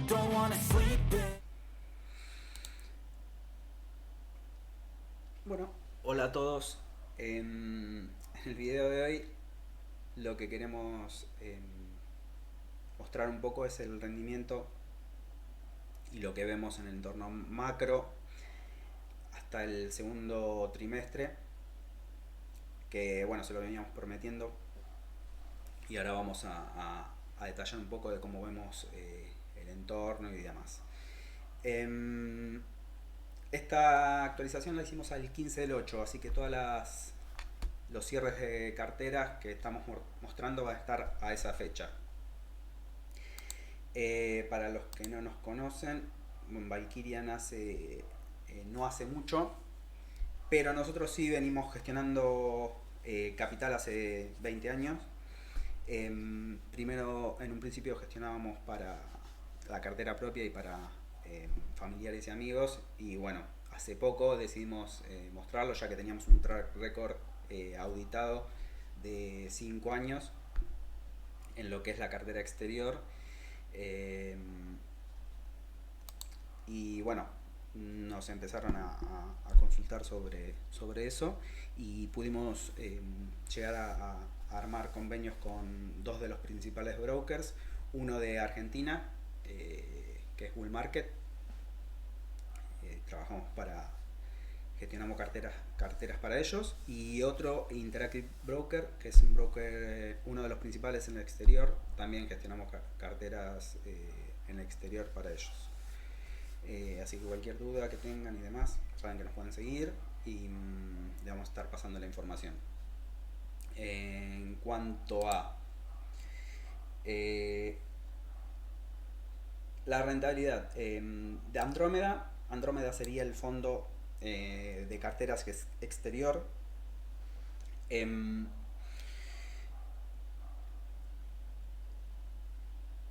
don't wanna sleep in. Bueno, hola a todos. En el video de hoy lo que queremos mostrar un poco es el rendimiento y lo que vemos en el entorno macro hasta el segundo trimestre, que bueno, se lo veníamos prometiendo y ahora vamos a detallar un poco de cómo vemos el entorno y demás. Esta actualización la hicimos al 15 del 8, así que los cierres de carteras que estamos mostrando van a estar a esa fecha. Para los que no nos conocen, Valkyria nace no hace mucho, pero nosotros sí venimos gestionando capital hace 20 años. Primero, en un principio gestionábamos para la cartera propia y para familiares y amigos, y bueno, hace poco decidimos mostrarlo ya que teníamos un track record auditado de 5 años en lo que es la cartera exterior. Y bueno, nos empezaron a consultar sobre eso y pudimos llegar a armar convenios con dos de los principales brokers, uno de Argentina, que es Bull Market. Trabajamos gestionamos carteras para ellos, y otro Interactive Broker, que es un broker, uno de los principales en el exterior. También gestionamos carteras en el exterior para ellos. Así que cualquier duda que tengan y demás, saben que nos pueden seguir y le vamos a estar pasando la información. En cuanto a la rentabilidad de Andrómeda sería el fondo de carteras que es exterior.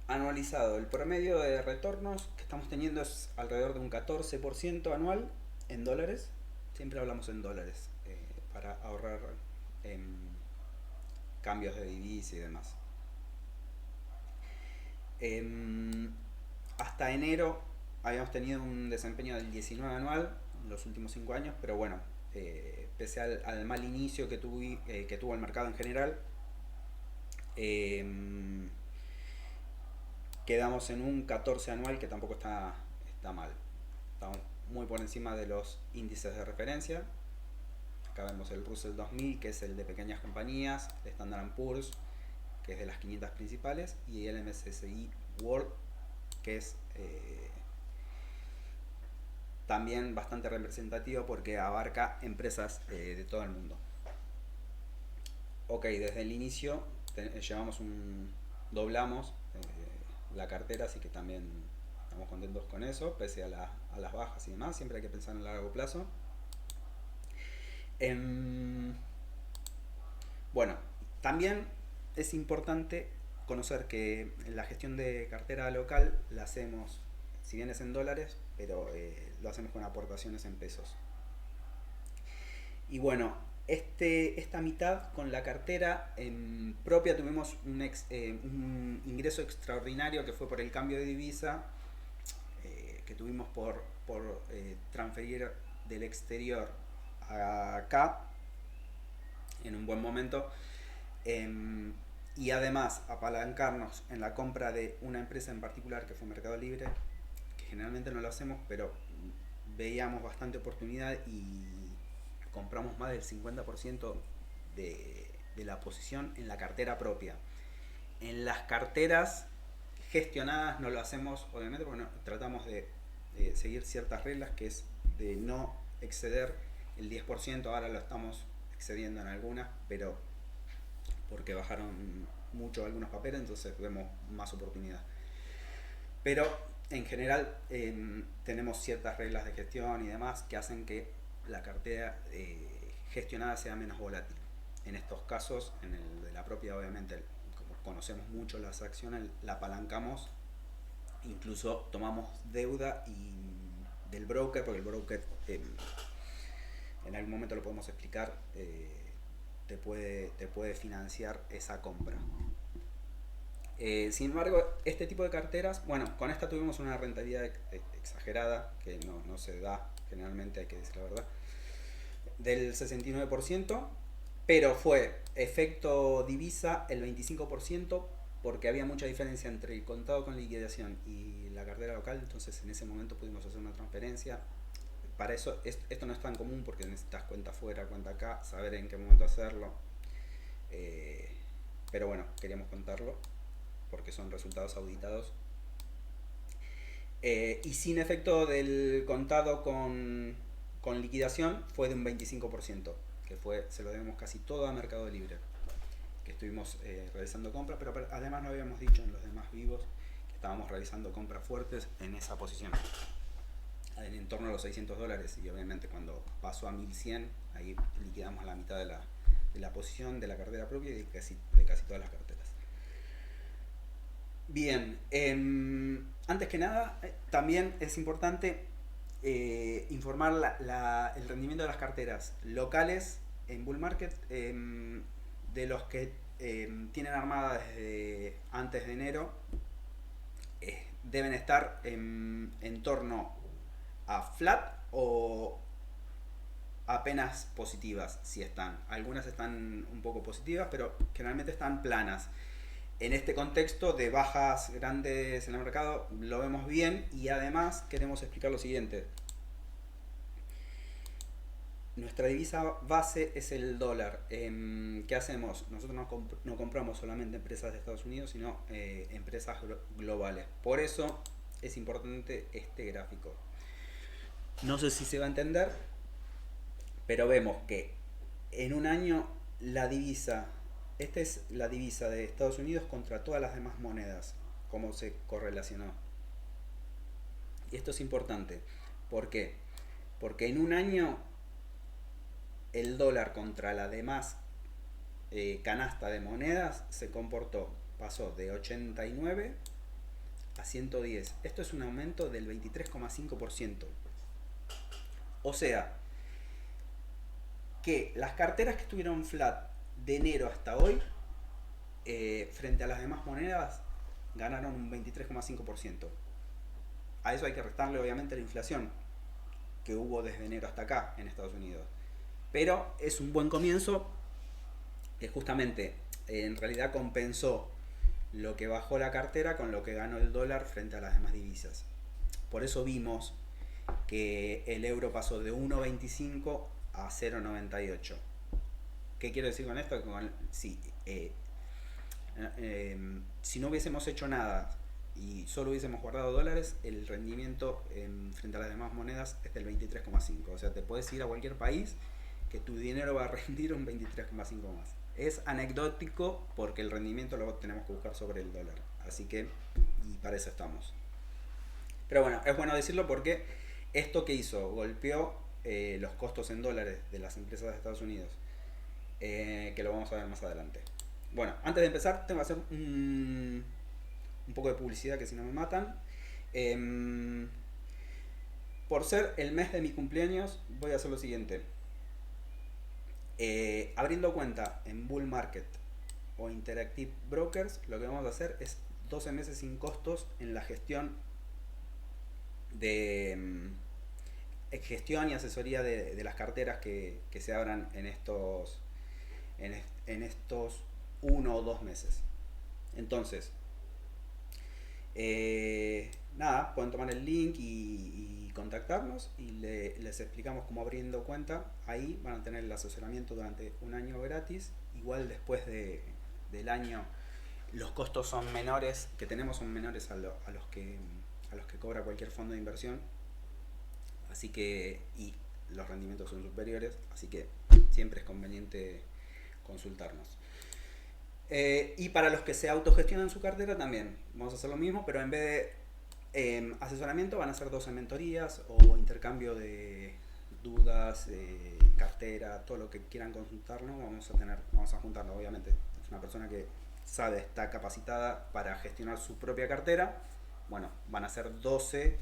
Anualizado, el promedio de retornos que estamos teniendo es alrededor de un 14% anual en dólares. Siempre hablamos en dólares para ahorrar cambios de divisa y demás. Hasta enero habíamos tenido un desempeño del 19 anual en los últimos 5 años, pero bueno, pese al mal inicio que tuvo el mercado en general, quedamos en un 14 anual, que tampoco está mal. Estamos muy por encima de los índices de referencia. Acá vemos el Russell 2000, que es el de pequeñas compañías, el Standard & Poor's, que es de las 500 principales, y el MSCI World, que es también bastante representativo porque abarca empresas de todo el mundo. Ok, desde el inicio doblamos la cartera, así que también estamos contentos con eso, pese a las bajas y demás. Siempre hay que pensar en largo plazo. Bueno, también es importante conocer que la gestión de cartera local la hacemos, si bien es en dólares, pero lo hacemos con aportaciones en pesos. Y bueno, esta mitad con la cartera propia tuvimos un ingreso extraordinario que fue por el cambio de divisa que tuvimos por transferir del exterior a acá en un buen momento, y además apalancarnos en la compra de una empresa en particular que fue Mercado Libre, que generalmente no lo hacemos, pero veíamos bastante oportunidad y compramos más del 50% de la posición en la cartera propia. En las carteras gestionadas no lo hacemos, obviamente, porque tratamos de seguir ciertas reglas, que es de no exceder el 10%. Ahora lo estamos excediendo en algunas, pero porque bajaron mucho algunos papeles, entonces vemos más oportunidad. Pero en general tenemos ciertas reglas de gestión y demás que hacen que la cartera gestionada sea menos volátil. En estos casos, en el de la propia, obviamente, como conocemos mucho las acciones, la apalancamos, incluso tomamos deuda del broker, porque el broker en algún momento lo podemos explicar, te puede financiar esa compra. Sin embargo, este tipo de carteras, bueno, con esta tuvimos una rentabilidad exagerada, que no se da generalmente, hay que decir la verdad, del 69%, pero fue efecto divisa el 25%, porque había mucha diferencia entre el contado con liquidación y la cartera local, entonces en ese momento pudimos hacer una transferencia. Para eso esto no es tan común porque necesitas cuenta afuera, cuenta acá, saber en qué momento hacerlo. Eh, pero bueno, queríamos contarlo porque son resultados auditados. Y sin efecto del contado con liquidación fue de un 25%, que se lo debemos casi todo a Mercado Libre, que estuvimos realizando compras, pero además no habíamos dicho en los demás vivos que estábamos realizando compras fuertes en esa posición, en torno a los $600, y obviamente cuando pasó a 1100, ahí liquidamos la mitad de la posición de la cartera propia y de casi todas las carteras. Bien, antes que nada, también es importante informar el rendimiento de las carteras locales en bull market, de los que tienen armada desde antes de enero, deben estar en torno a flat o apenas positivas, si están. Algunas están un poco positivas, pero generalmente están planas. En este contexto de bajas grandes en el mercado lo vemos bien, y además queremos explicar lo siguiente. Nuestra divisa base es el dólar. ¿Qué hacemos? Nosotros no compramos solamente empresas de Estados Unidos, sino empresas globales. Por eso es importante este gráfico. No sé si se va a entender, pero vemos que en un año la divisa, esta es la divisa de Estados Unidos contra todas las demás monedas, cómo se correlacionó. Y esto es importante. ¿Por qué? Porque en un año el dólar contra la demás canasta de monedas se comportó, pasó de 89 a 110. Esto es un aumento del 23,5%. O sea, que las carteras que estuvieron flat de enero hasta hoy, frente a las demás monedas, ganaron un 23,5%. A eso hay que restarle obviamente la inflación que hubo desde enero hasta acá en Estados Unidos. Pero es un buen comienzo, que justamente en realidad compensó lo que bajó la cartera con lo que ganó el dólar frente a las demás divisas. Por eso vimos que el euro pasó de 1,25 a 0,98. ¿Qué quiero decir con esto? Si no hubiésemos hecho nada y solo hubiésemos guardado dólares, el rendimiento frente a las demás monedas es del 23,5. O sea, te puedes ir a cualquier país que tu dinero va a rendir un 23,5 más. Es anecdótico porque el rendimiento lo tenemos que buscar sobre el dólar. Así que, y para eso estamos. Pero bueno, es bueno decirlo porque esto que hizo, golpeó los costos en dólares de las empresas de Estados Unidos, que lo vamos a ver más adelante. Bueno, antes de empezar tengo que hacer un poco de publicidad, que si no me matan. Por ser el mes de mi cumpleaños, voy a hacer lo siguiente. Abriendo cuenta en Bull Market o Interactive Brokers, lo que vamos a hacer es 12 meses sin costos en la gestión gestión y asesoría de las carteras que se abran en estos 1 o 2 meses. Entonces, nada, pueden tomar el link y contactarnos, y les explicamos cómo abriendo cuenta. Ahí van a tener el asesoramiento durante un año gratis. Igual después del año los costos son menores, que tenemos son menores a los que cobra cualquier fondo de inversión. Así que, y los rendimientos son superiores, así que siempre es conveniente consultarnos. Y para los que se autogestionan su cartera también vamos a hacer lo mismo, pero en vez de asesoramiento van a ser 12 mentorías o intercambio de dudas, cartera, todo lo que quieran consultarnos. Vamos a juntarnos, obviamente. Es una persona que sabe, está capacitada para gestionar su propia cartera. Bueno, van a ser 12,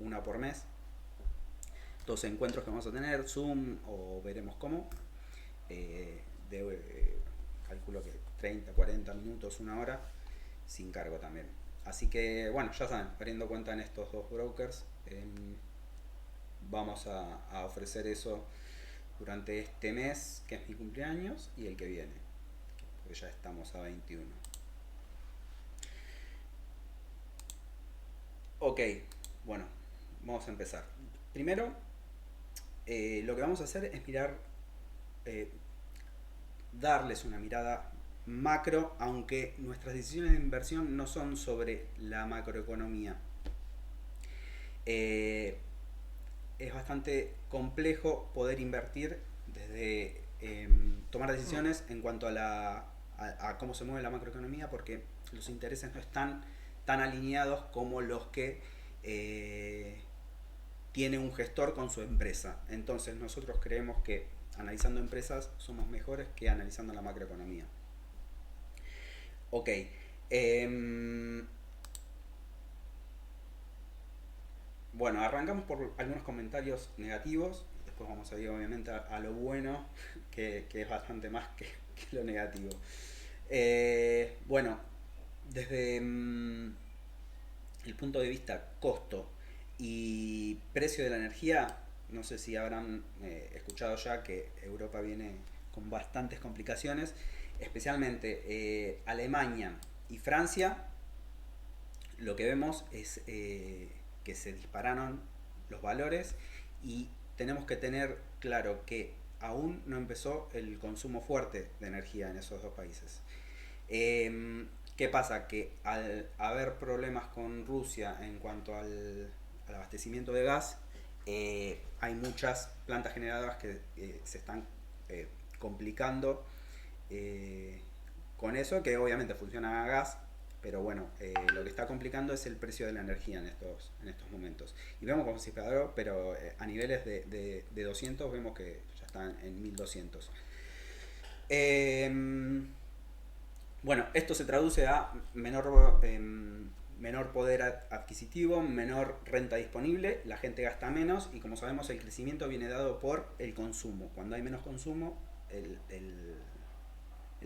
una por mes. 12 encuentros que vamos a tener, Zoom o veremos cómo, calculo que 30, 40 minutos, una hora, sin cargo también. Así que bueno, ya saben, teniendo cuenta en estos dos brokers, vamos a ofrecer eso durante este mes, que es mi cumpleaños, y el que viene, porque ya estamos a 21. Ok, bueno, vamos a empezar. Primero, lo que vamos a hacer es mirar, eh, darles una mirada macro, aunque nuestras decisiones de inversión no son sobre la macroeconomía. Eh, es bastante complejo poder invertir desde tomar decisiones en cuanto a cómo se mueve la macroeconomía, porque los intereses no están tan alineados como los que tiene un gestor con su empresa. Entonces nosotros creemos que analizando empresas somos mejores que analizando la macroeconomía. Ok. Bueno, arrancamos por algunos comentarios negativos. Después vamos a ir obviamente a lo bueno, que es bastante más que lo negativo. Bueno, desde el punto de vista costo y precio de la energía, no sé si habrán escuchado ya que Europa viene con bastantes complicaciones, especialmente Alemania y Francia. Lo que vemos es que se dispararon los valores y tenemos que tener claro que aún no empezó el consumo fuerte de energía en esos dos países. ¿Qué pasa? Que al haber problemas con Rusia en cuanto al abastecimiento de gas, hay muchas plantas generadoras que se están complicando con eso, que obviamente funciona a gas, pero bueno, lo que está complicando es el precio de la energía en estos momentos. Y vemos como se disparó, pero a niveles de 200 vemos que ya están en 1200. Bueno, esto se traduce a menor poder adquisitivo, menor renta disponible, la gente gasta menos y como sabemos el crecimiento viene dado por el consumo. Cuando hay menos consumo, el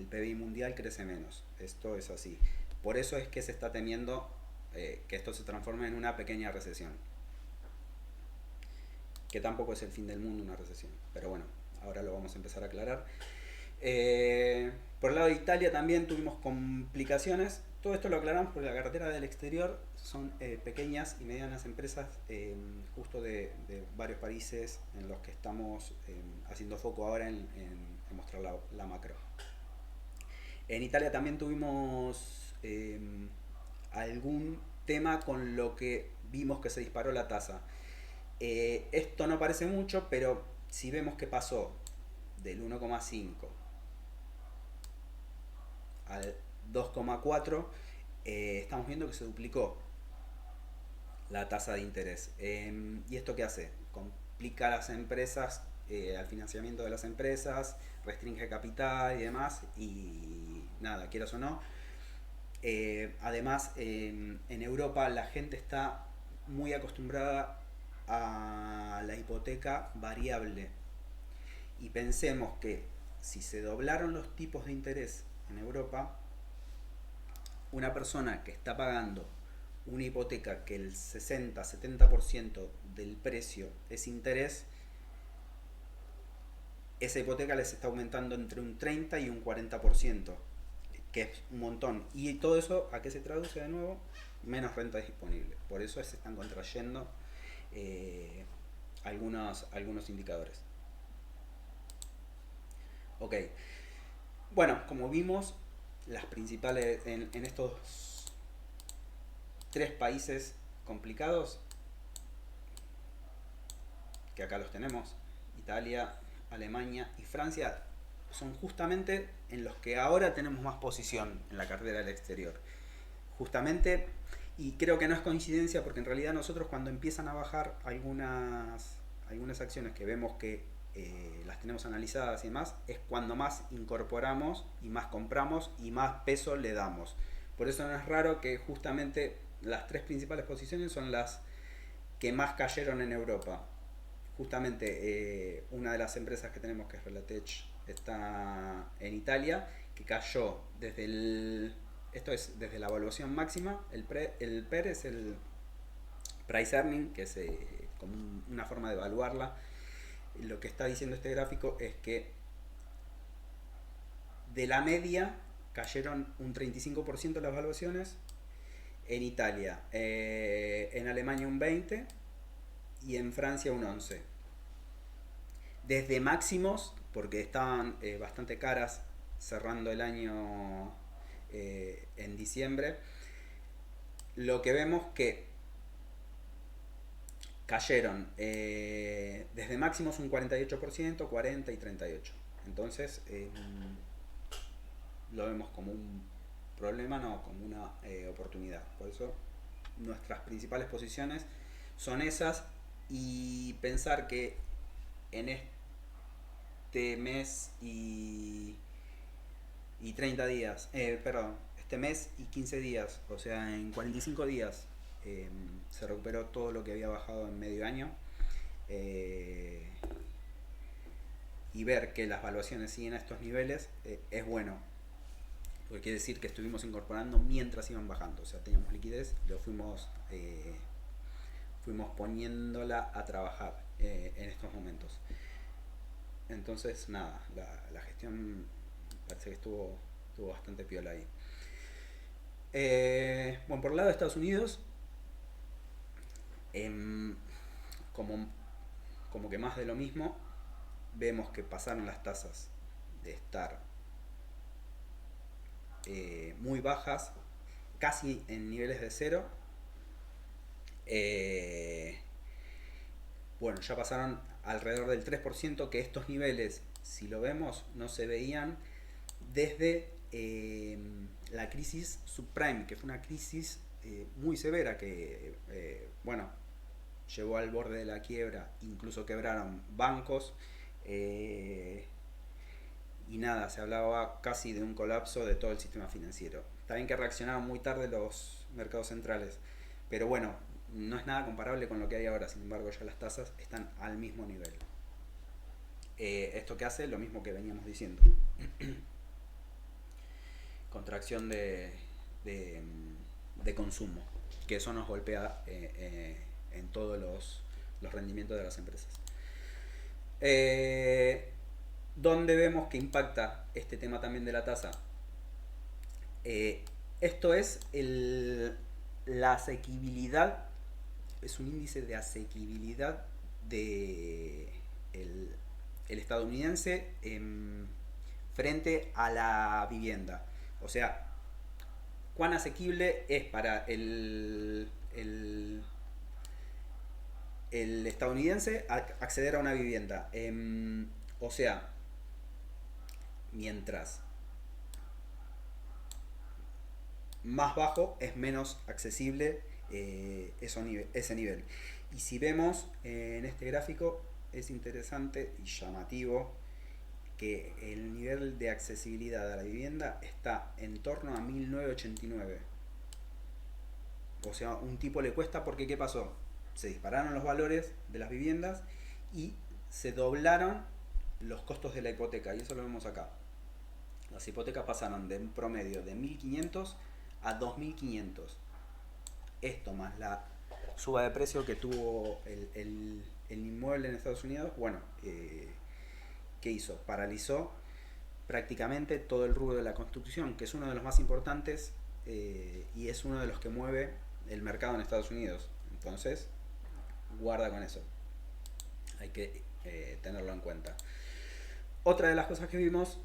PBI mundial crece menos. Esto es así. Por eso es que se está temiendo que esto se transforme en una pequeña recesión. Que tampoco es el fin del mundo una recesión. Pero bueno, ahora lo vamos a empezar a aclarar. Por el lado de Italia también tuvimos complicaciones. Todo esto lo aclaramos porque la cartera del exterior son pequeñas y medianas empresas justo de varios países en los que estamos haciendo foco ahora en mostrar la macro. En Italia también tuvimos algún tema con lo que vimos que se disparó la tasa. Esto no parece mucho, pero si vemos que pasó del 1,5 al 2,4, estamos viendo que se duplicó la tasa de interés. ¿Y esto qué hace? Complica a las empresas, al financiamiento de las empresas, restringe capital y demás, y nada, quieras o no. Además, en Europa la gente está muy acostumbrada a la hipoteca variable. Y pensemos que si se doblaron los tipos de interés en Europa, una persona que está pagando una hipoteca que el 60-70% del precio es interés, esa hipoteca les está aumentando entre un 30 y un 40%, que es un montón. Y todo eso, ¿a qué se traduce de nuevo? Menos renta disponible. Por eso se están contrayendo algunos indicadores. Ok. Bueno, como vimos, las principales en estos tres países complicados, que acá los tenemos, Italia, Alemania y Francia, son justamente en los que ahora tenemos más posición en la cartera del exterior. Justamente, y creo que no es coincidencia porque en realidad nosotros cuando empiezan a bajar algunas acciones que vemos que las tenemos analizadas y demás, es cuando más incorporamos y más compramos y más peso le damos. Por eso no es raro que justamente las tres principales posiciones son las que más cayeron en Europa. Justamente una de las empresas que tenemos, que es Relatech, está en Italia, que cayó esto es desde la evaluación máxima, el PER es el Price Earning, que es como una forma de evaluarla. Lo que está diciendo este gráfico es que de la media cayeron un 35% las evaluaciones, en Italia, en Alemania un 20% y en Francia un 11%. Desde máximos, porque estaban bastante caras cerrando el año en diciembre, lo que vemos que cayeron desde máximos un 48%, 40% y 38%. Entonces lo vemos como un problema, no como una oportunidad. Por eso nuestras principales posiciones son esas, y pensar que en este mes y 30 días, perdón, este mes y 15 días, o sea, en 45 días se recuperó todo lo que había bajado en medio año, eh, y ver que las valuaciones siguen a estos niveles es bueno, porque quiere decir que estuvimos incorporando mientras iban bajando, o sea, teníamos liquidez, lo fuimos poniéndola a trabajar en estos momentos. Entonces, nada, la gestión parece que estuvo bastante piola ahí. Bueno, por el lado de Estados Unidos, em, como, como que más de lo mismo, vemos que pasaron las tasas de estar muy bajas, casi en niveles de cero. Bueno, ya pasaron alrededor del 3%, que estos niveles, si lo vemos, no se veían desde la crisis subprime, que fue una crisis muy severa que, bueno, llevó al borde de la quiebra, incluso quebraron bancos, y nada, se hablaba casi de un colapso de todo el sistema financiero. Está bien que reaccionaron muy tarde los mercados centrales, pero bueno, no es nada comparable con lo que hay ahora. Sin embargo, ya las tasas están al mismo nivel. ¿Esto qué hace? Lo mismo que veníamos diciendo. Contracción de consumo, que eso nos golpea en todos los rendimientos de las empresas. ¿Dónde vemos que impacta este tema también de la tasa? Esto es la asequibilidad, es un índice de asequibilidad de el estadounidense frente a la vivienda. O sea, cuán asequible es para el estadounidense acceder a una vivienda. O sea, mientras más bajo es menos accesible ese nivel. Y si vemos en este gráfico, es interesante y llamativo que el nivel de accesibilidad a la vivienda está en torno a 1989. O sea, un tipo le cuesta, porque ¿qué pasó? Se dispararon los valores de las viviendas y se doblaron los costos de la hipoteca, y eso lo vemos acá. Las hipotecas pasaron de un promedio de 1.500 a 2.500. Esto más la suba de precio que tuvo el inmueble en Estados Unidos, bueno, ¿qué hizo? Paralizó prácticamente todo el rubro de la construcción, que es uno de los más importantes y es uno de los que mueve el mercado en Estados Unidos. Entonces, guarda con eso. Hay que tenerlo en cuenta. Otra de las cosas que vimos,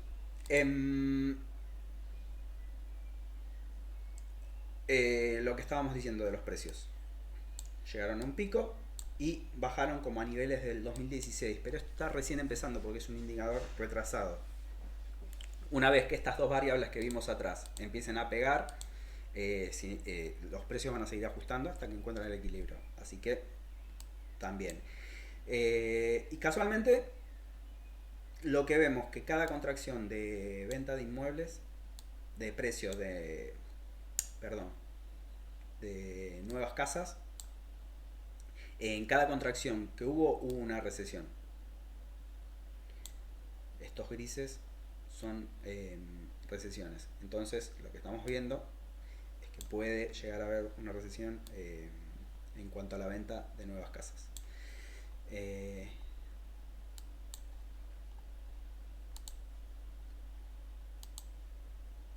lo que estábamos diciendo de los precios. Llegaron a un pico y bajaron como a niveles del 2016, pero esto está recién empezando porque es un indicador retrasado. Una vez que estas dos variables que vimos atrás empiecen a pegar, los precios van a seguir ajustando hasta que encuentren el equilibrio. Así que también. Y casualmente, lo que vemos que cada contracción de venta de inmuebles, de precios de nuevas casas, en cada contracción que hubo una recesión. Estos grises son recesiones. Entonces, lo que estamos viendo es que puede llegar a haber una recesión en cuanto a la venta de nuevas casas.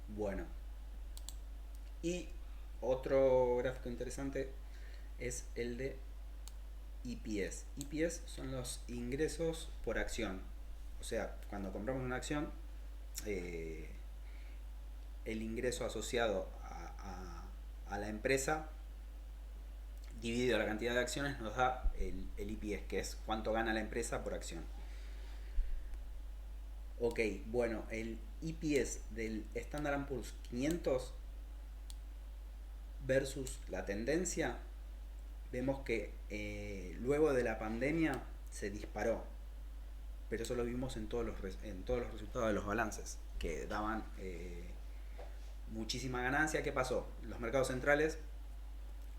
Bueno, y otro gráfico interesante es el de EPS. EPS son los ingresos por acción. O sea, cuando compramos una acción, el ingreso asociado a la empresa dividido la cantidad de acciones nos da el EPS, que es cuánto gana la empresa por acción. Ok, bueno, el EPS del Standard & Poor's 500 versus la tendencia, vemos que luego de la pandemia se disparó, pero eso lo vimos en todos los resultados de los balances, que daban muchísima ganancia. ¿Qué pasó? Los mercados centrales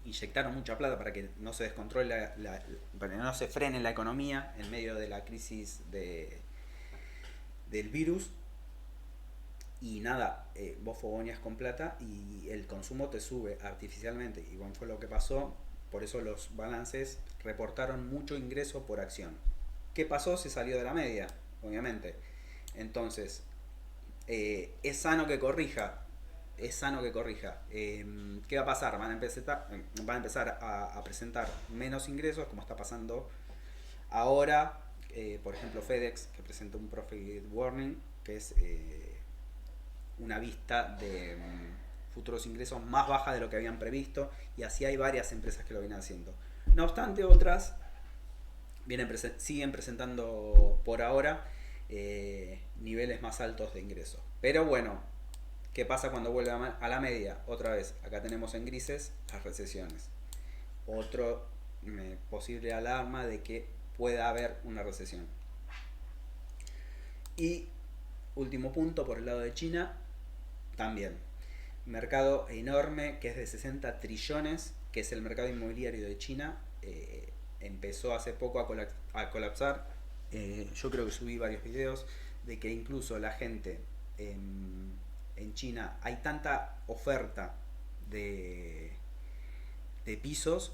inyectaron mucha plata para que no se descontrole, para que no se frene la economía en medio de la crisis del virus. Y nada, vos fogoneas con plata y el consumo te sube artificialmente. Y bueno, fue lo que pasó. Por eso los balances reportaron mucho ingreso por acción. ¿Qué pasó? Se salió de la media, obviamente. Entonces, es sano que corrija. Es sano que corrija. ¿Qué va a pasar? Van a empezar a presentar menos ingresos, como está pasando ahora. Por ejemplo, FedEx, que presenta un profit warning, que es una vista de futuros ingresos más baja de lo que habían previsto, y así hay varias empresas que lo vienen haciendo. No obstante, otras siguen presentando por ahora niveles más altos de ingresos. Pero bueno, ¿qué pasa cuando vuelve a la media? Otra vez, acá tenemos en grises las recesiones. Otro posible alarma de que pueda haber una recesión. Y último punto, por el lado de China, también. Mercado enorme, que es de 60 trillones, que es el mercado inmobiliario de China. Empezó hace poco a colapsar. Yo creo que subí varios videos de que incluso la gente en China, hay tanta oferta de pisos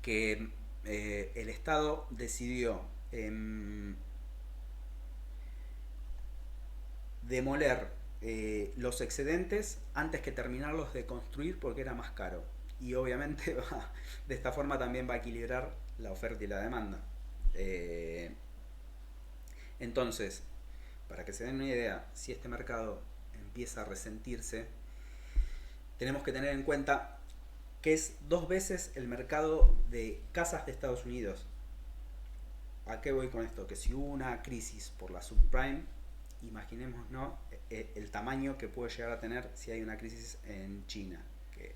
que el Estado decidió demoler los excedentes antes que terminarlos de construir, porque era más caro. Y obviamente de esta forma también va a equilibrar la oferta y la demanda. Entonces, para que se den una idea, si este mercado empieza a resentirse, tenemos que tener en cuenta que es 2 veces el mercado de casas de Estados Unidos. ¿A qué voy con esto? Que si hubo una crisis por la subprime, imaginemos, ¿no?, el tamaño que puede llegar a tener si hay una crisis en China, que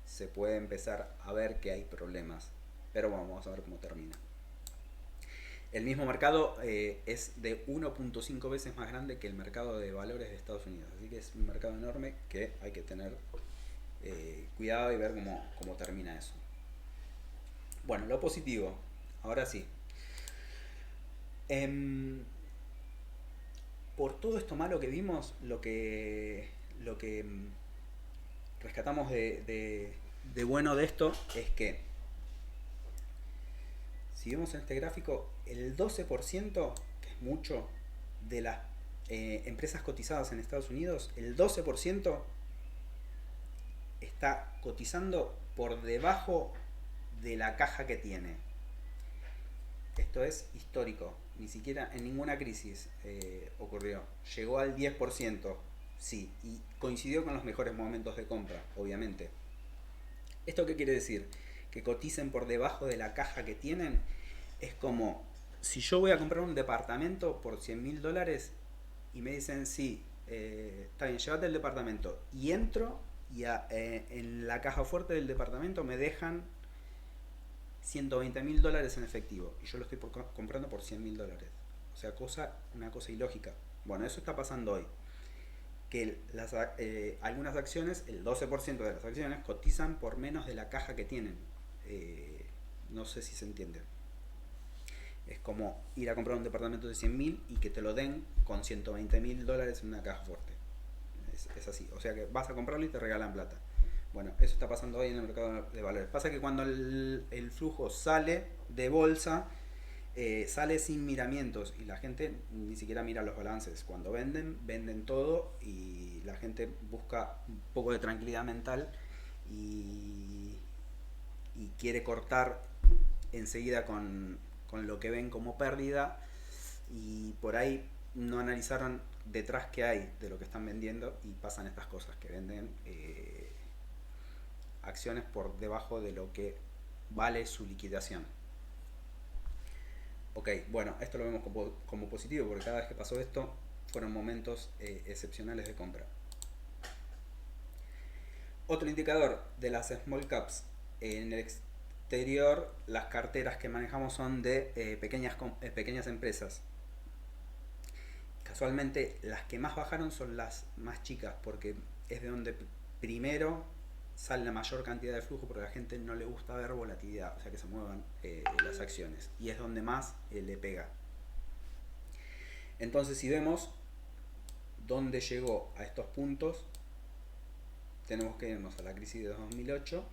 se puede empezar a ver que hay problemas. Pero bueno, vamos a ver cómo termina. El mismo mercado es de 1.5 veces más grande que el mercado de valores de Estados Unidos. Así que es un mercado enorme que hay que tener cuidado y ver cómo termina eso. Bueno, lo positivo. Ahora sí. Por todo esto malo que vimos, lo que rescatamos de bueno de esto es que, si vemos en este gráfico, el 12%, que es mucho, de las empresas cotizadas en Estados Unidos, el 12% está cotizando por debajo de la caja que tiene. Esto es histórico. Ni siquiera en ninguna crisis ocurrió. Llegó al 10%, sí, y coincidió con los mejores momentos de compra, obviamente. ¿Esto qué quiere decir? Que coticen por debajo de la caja que tienen. Es como si yo voy a comprar un departamento por $100.000 y me dicen, sí, está bien, llévate el departamento. Y entro y en la caja fuerte del departamento me dejan $120.000 en efectivo y yo lo estoy comprando por $100.000. O sea, una cosa ilógica. Bueno, eso está pasando hoy. Que algunas acciones, el 12% de las acciones, cotizan por menos de la caja que tienen. No sé si se entiende. Es como ir a comprar un departamento de 100.000 y que te lo den con $120.000 en una caja fuerte. Es así. O sea que vas a comprarlo y te regalan plata. Bueno, eso está pasando hoy en el mercado de valores. Pasa que cuando el flujo sale de bolsa, sale sin miramientos y la gente ni siquiera mira los balances. Cuando venden todo y la gente busca un poco de tranquilidad mental y, y quiere cortar enseguida con lo que ven como pérdida y por ahí no analizaron detrás qué hay de lo que están vendiendo y pasan estas cosas que venden acciones por debajo de lo que vale su liquidación. Ok, bueno, esto lo vemos como positivo porque cada vez que pasó esto fueron momentos excepcionales de compra. Otro indicador de las small caps en el exterior, las carteras que manejamos son de pequeñas empresas. Casualmente las que más bajaron son las más chicas porque es de donde primero sale la mayor cantidad de flujo porque a la gente no le gusta ver volatilidad, o sea que se muevan las acciones y es donde más le pega. Entonces si vemos dónde llegó a estos puntos, tenemos que irnos a la crisis de 2008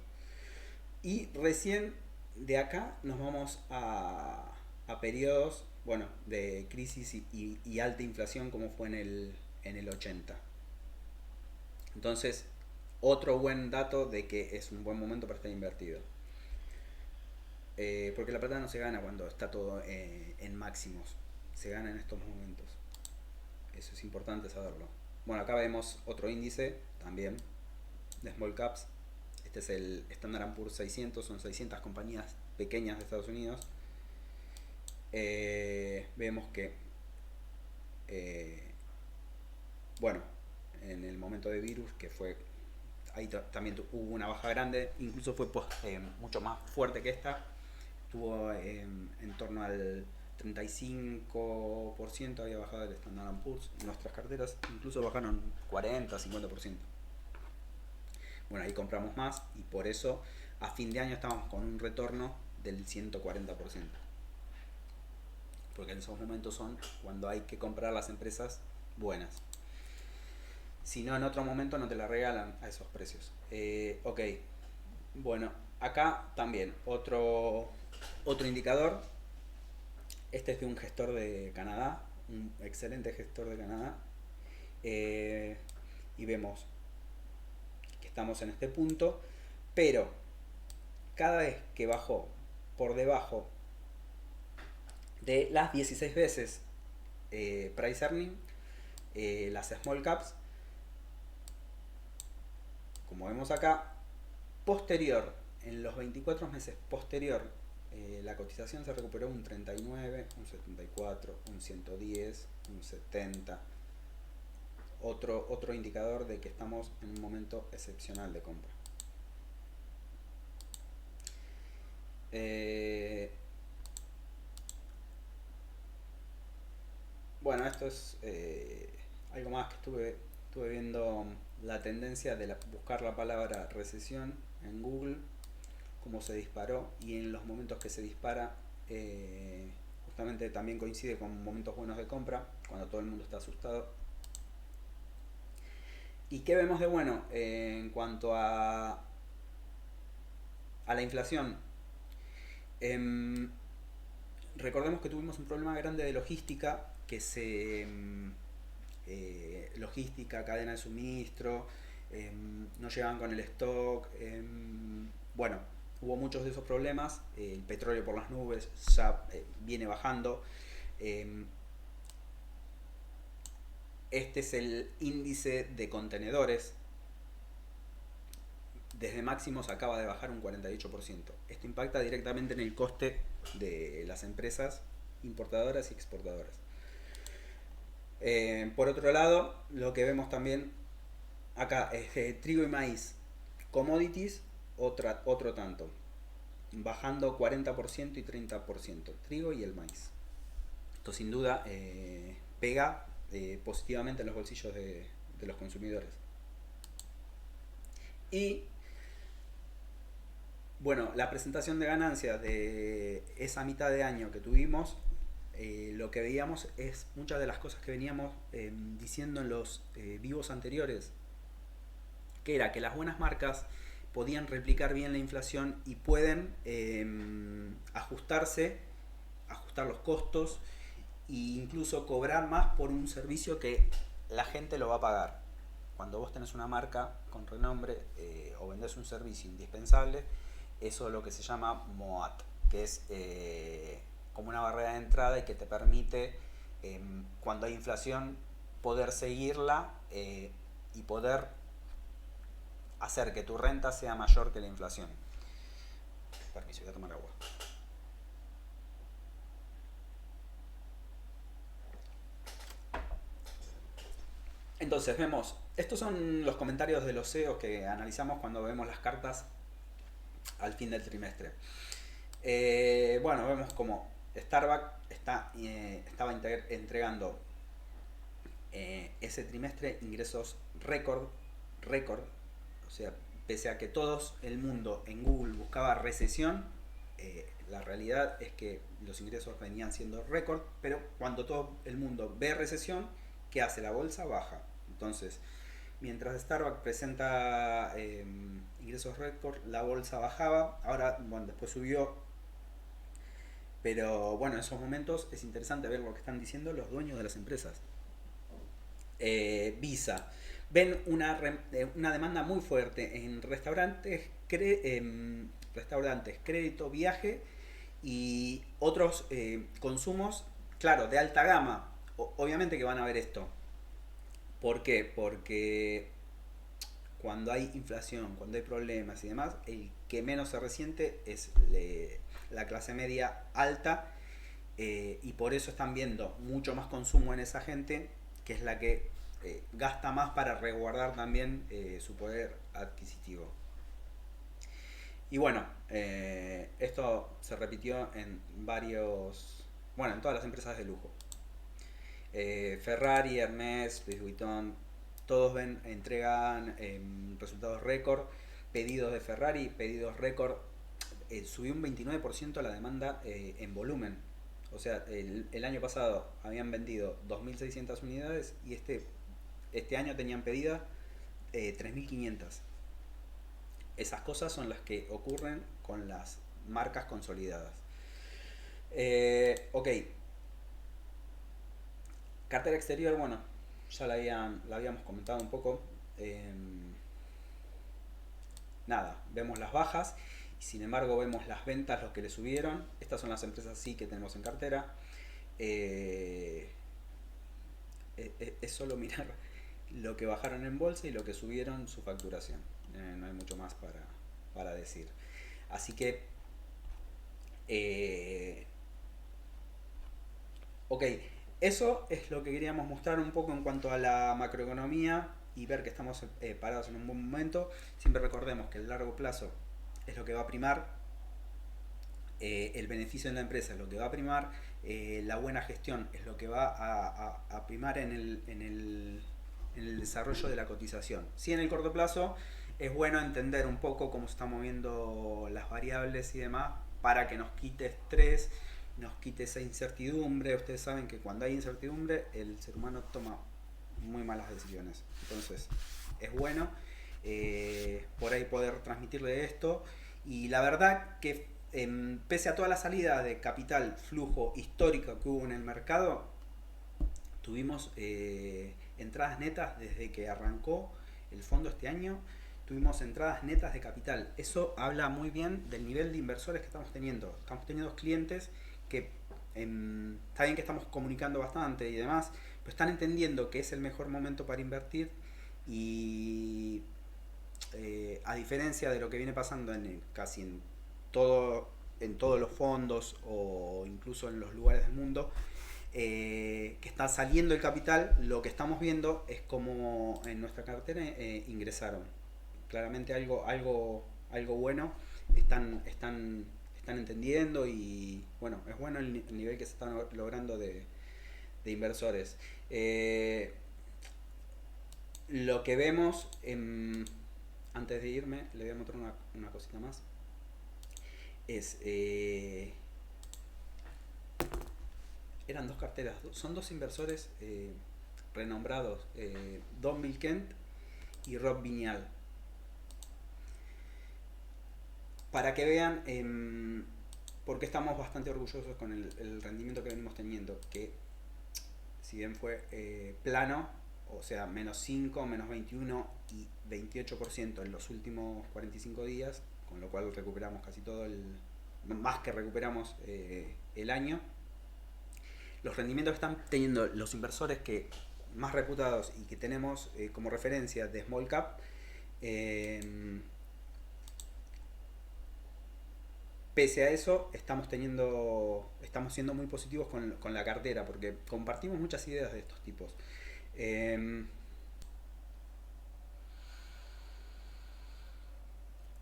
y recién de acá nos vamos a periodos, bueno, de crisis y alta inflación como fue en el 80. Entonces, otro buen dato de que es un buen momento para estar invertido. Porque la plata no se gana cuando está todo en máximos, se gana en estos momentos. Eso es importante saberlo. Bueno, acá vemos otro índice también de small caps. Este es el Standard Poor's 600, son 600 compañías pequeñas de Estados Unidos. Vemos que, bueno, en el momento de virus, que fue, ahí también hubo una baja grande, incluso fue mucho más fuerte que esta, estuvo en torno al 35% había bajado el Standard Poor's. Nuestras carteras incluso bajaron 40-50%. Bueno, ahí compramos más y por eso a fin de año estamos con un retorno del 140%. Porque en esos momentos son cuando hay que comprar las empresas buenas. Si no, en otro momento no te la regalan a esos precios. Ok, bueno, acá también otro indicador. Este es de un gestor de Canadá, un excelente gestor de Canadá. Y vemos que estamos en este punto, pero cada vez que bajó por debajo de las 16 veces price earning, las small caps, como vemos acá, posterior, en los 24 meses posterior, la cotización se recuperó un 39, un 74, un 110, un 70. Otro indicador de que estamos en un momento excepcional de compra. Bueno, esto es algo más que estuve viendo la tendencia de buscar la palabra recesión en Google, cómo se disparó y en los momentos que se dispara justamente también coincide con momentos buenos de compra, cuando todo el mundo está asustado. ¿Y qué vemos de bueno en cuanto a la inflación? Recordemos que tuvimos un problema grande de logística, logística, cadena de suministro, no llegaban con el stock, bueno, hubo muchos de esos problemas, el petróleo por las nubes ya viene bajando. Este es el índice de contenedores. Desde máximos acaba de bajar un 48%. Esto impacta directamente en el coste de las empresas importadoras y exportadoras. Por otro lado, lo que vemos también acá es trigo y maíz, commodities, otro tanto, bajando 40% y 30%, trigo y el maíz. Esto sin duda pega positivamente en los bolsillos de los consumidores. Y bueno, la presentación de ganancias de esa mitad de año que tuvimos lo que veíamos es muchas de las cosas que veníamos diciendo en los vivos anteriores, que era que las buenas marcas podían replicar bien la inflación y pueden ajustar los costos e incluso cobrar más por un servicio que la gente lo va a pagar. Cuando vos tenés una marca con renombre o vendés un servicio indispensable, eso es lo que se llama MOAT, que es como una barrera de entrada y que te permite, cuando hay inflación, poder seguirla y poder hacer que tu renta sea mayor que la inflación. Permiso, voy a tomar agua. Entonces vemos, estos son los comentarios de los CEOs que analizamos cuando vemos las cartas al fin del trimestre. Bueno, vemos como Starbucks estaba entregando ese trimestre ingresos récord, o sea, pese a que todo el mundo en Google buscaba recesión, la realidad es que los ingresos venían siendo récord, pero cuando todo el mundo ve recesión, ¿qué hace? La bolsa baja. Entonces, mientras Starbucks presenta ingresos récord, la bolsa bajaba, ahora, bueno, después subió, pero bueno, en esos momentos es interesante ver lo que están diciendo los dueños de las empresas. Visa, ven una demanda muy fuerte en restaurantes, crédito, viaje y otros consumos, claro, de alta gama. Obviamente que van a ver esto. ¿Por qué? Porque cuando hay inflación, cuando hay problemas y demás, el que menos se resiente es la clase media alta, y por eso están viendo mucho más consumo en esa gente, que es la que gasta más para resguardar también su poder adquisitivo. Y bueno, esto se repitió en en todas las empresas de lujo. Ferrari, Hermès, Louis Vuitton, todos entregan resultados récord, pedidos de Ferrari, pedidos récord, subió un 29% la demanda en volumen. O sea, el año pasado habían vendido 2.600 unidades y este año tenían pedidas 3.500. Esas cosas son las que ocurren con las marcas consolidadas. Ok, cartera exterior, bueno, ya la habíamos comentado un poco. Nada, vemos las bajas y sin embargo vemos las ventas, los que le subieron. Estas son las empresas sí que tenemos en cartera. Es solo mirar lo que bajaron en bolsa y lo que subieron su facturación. No hay mucho más para decir. Así que, ok, eso es lo que queríamos mostrar un poco en cuanto a la macroeconomía y ver que estamos parados en un buen momento. Siempre recordemos que el largo plazo es lo que va a primar, el beneficio de la empresa es lo que va a primar, la buena gestión es lo que va a primar en el desarrollo de la cotización. Sí, en el corto plazo es bueno entender un poco cómo se están moviendo las variables y demás para que nos quite estrés, nos quite esa incertidumbre. Ustedes saben que cuando hay incertidumbre el ser humano toma muy malas decisiones. Entonces es bueno por ahí poder transmitirle esto. Y la verdad que pese a toda la salida de capital, flujo histórico que hubo en el mercado, tuvimos entradas netas desde que arrancó el fondo este año. Tuvimos entradas netas de capital. Eso habla muy bien del nivel de inversores que estamos teniendo. Estamos teniendo clientes que está bien que estamos comunicando bastante y demás, pero están entendiendo que es el mejor momento para invertir y a diferencia de lo que viene pasando casi en todos los fondos o incluso en los lugares del mundo, que está saliendo el capital, lo que estamos viendo es como en nuestra cartera ingresaron. Claramente algo bueno están entendiendo y bueno, es bueno el nivel que se está logrando de inversores. Lo que vemos, antes de irme, le voy a mostrar una cosita más, es eran dos carteras, son dos inversores renombrados, Don Bill Kent y Rob Viñal. Para que vean por qué estamos bastante orgullosos con el rendimiento que venimos teniendo, que si bien fue plano, o sea, menos 5, menos 21 y 28% en los últimos 45 días, con lo cual recuperamos casi todo más que recuperamos el año. Los rendimientos que están teniendo los inversores que más reputados y que tenemos como referencia de Small Cap, pese a eso, estamos siendo muy positivos con la cartera, porque compartimos muchas ideas de estos tipos.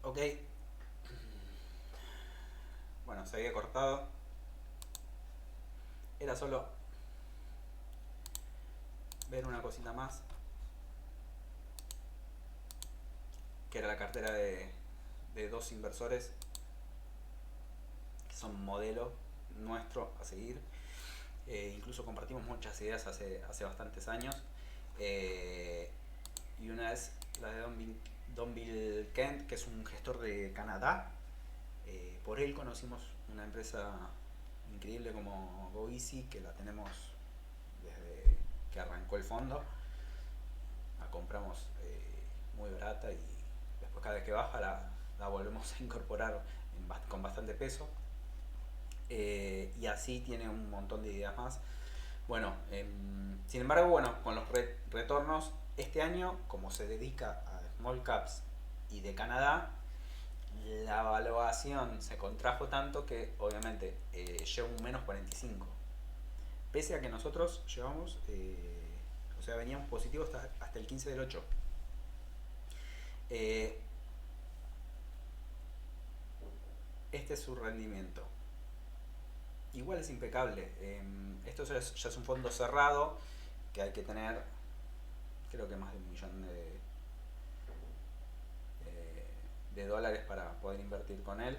Ok. Bueno, se había cortado. Era solo ver una cosita más, que era la cartera de dos inversores que son modelo nuestro a seguir. Incluso compartimos muchas ideas hace bastantes años. Y una es la de Don Bill Kent, que es un gestor de Canadá. Por él conocimos una empresa increíble como GoEasy, que la tenemos desde que arrancó el fondo. La compramos muy barata y después cada vez que baja la volvemos a incorporar con bastante peso. Y así tiene un montón de ideas más. Bueno, sin embargo, bueno, con los retornos este año, como se dedica a small caps y de Canadá, la evaluación se contrajo tanto que obviamente lleva un menos 45. Pese a que nosotros llevamos, o sea, veníamos positivos hasta el 15 del 8. Este es su rendimiento. Igual es impecable. Esto ya es un fondo cerrado que hay que tener, creo que más de $1 millón de dólares para poder invertir con él.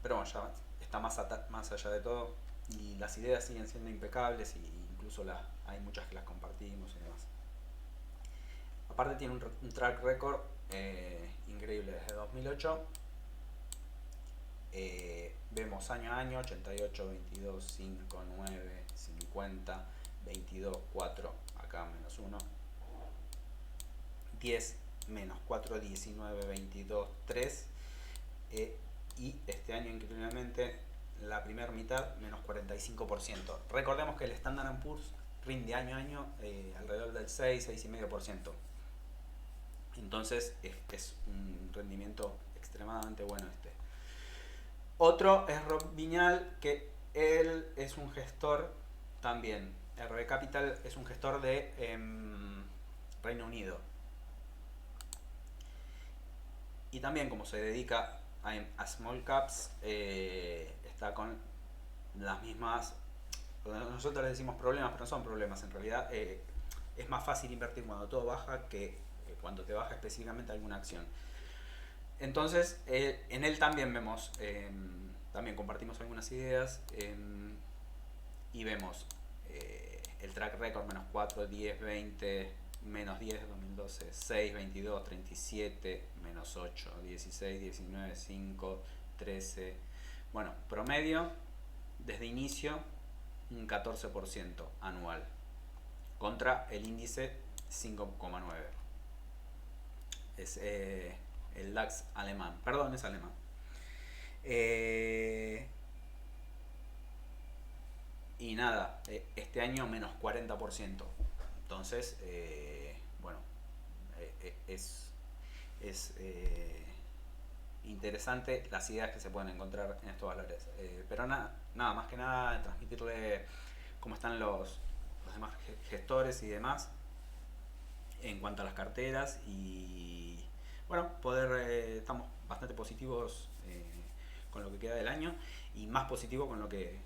Pero bueno, ya está más allá de todo y las ideas siguen siendo impecables y incluso hay muchas que las compartimos y demás. Aparte tiene un track record increíble desde 2008. Vemos año a año 88, 22, 5, 9, 50, 22, 4, acá menos 1, 10, menos 4, 19, 22, 3, y este año increíblemente la primera mitad menos 45%. Recordemos que el Standard & Poor's rinde año a año alrededor del 6, 6,5%. Entonces es un rendimiento extremadamente bueno este. Otro es Rob Viñal, que él es un gestor también. RB Capital es un gestor de Reino Unido. Y también como se dedica a small caps, está con las mismas, nosotros le decimos problemas, pero no son problemas en realidad. Es más fácil invertir cuando todo baja que cuando te baja específicamente alguna acción. Entonces, en él también vemos, también compartimos algunas ideas y vemos el track record menos 4, 10, 20, menos 10, 2012, 6, 22, 37, menos 8, 16, 19, 5, 13. Bueno, promedio desde inicio un 14% anual contra el índice 5,9. Es el DAX alemán, perdón, es alemán. Y nada, este año menos 40%. Entonces, bueno, es interesante las ideas que se pueden encontrar en estos valores. Pero nada, más que nada transmitirle cómo están los demás gestores y demás en cuanto a las carteras y bueno, estamos bastante positivos con lo que queda del año y más positivo con lo que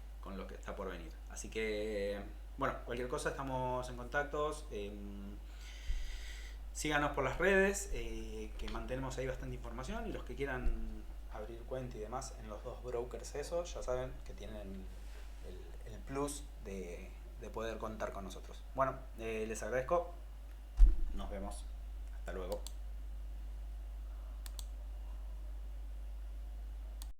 está por venir. Así que bueno, cualquier cosa estamos en contactos. Síganos por las redes, que mantenemos ahí bastante información, y los que quieran abrir cuenta y demás en los dos brokers esos, ya saben que tienen el plus de poder contar con nosotros. Bueno, les agradezco. Nos vemos. Hasta luego.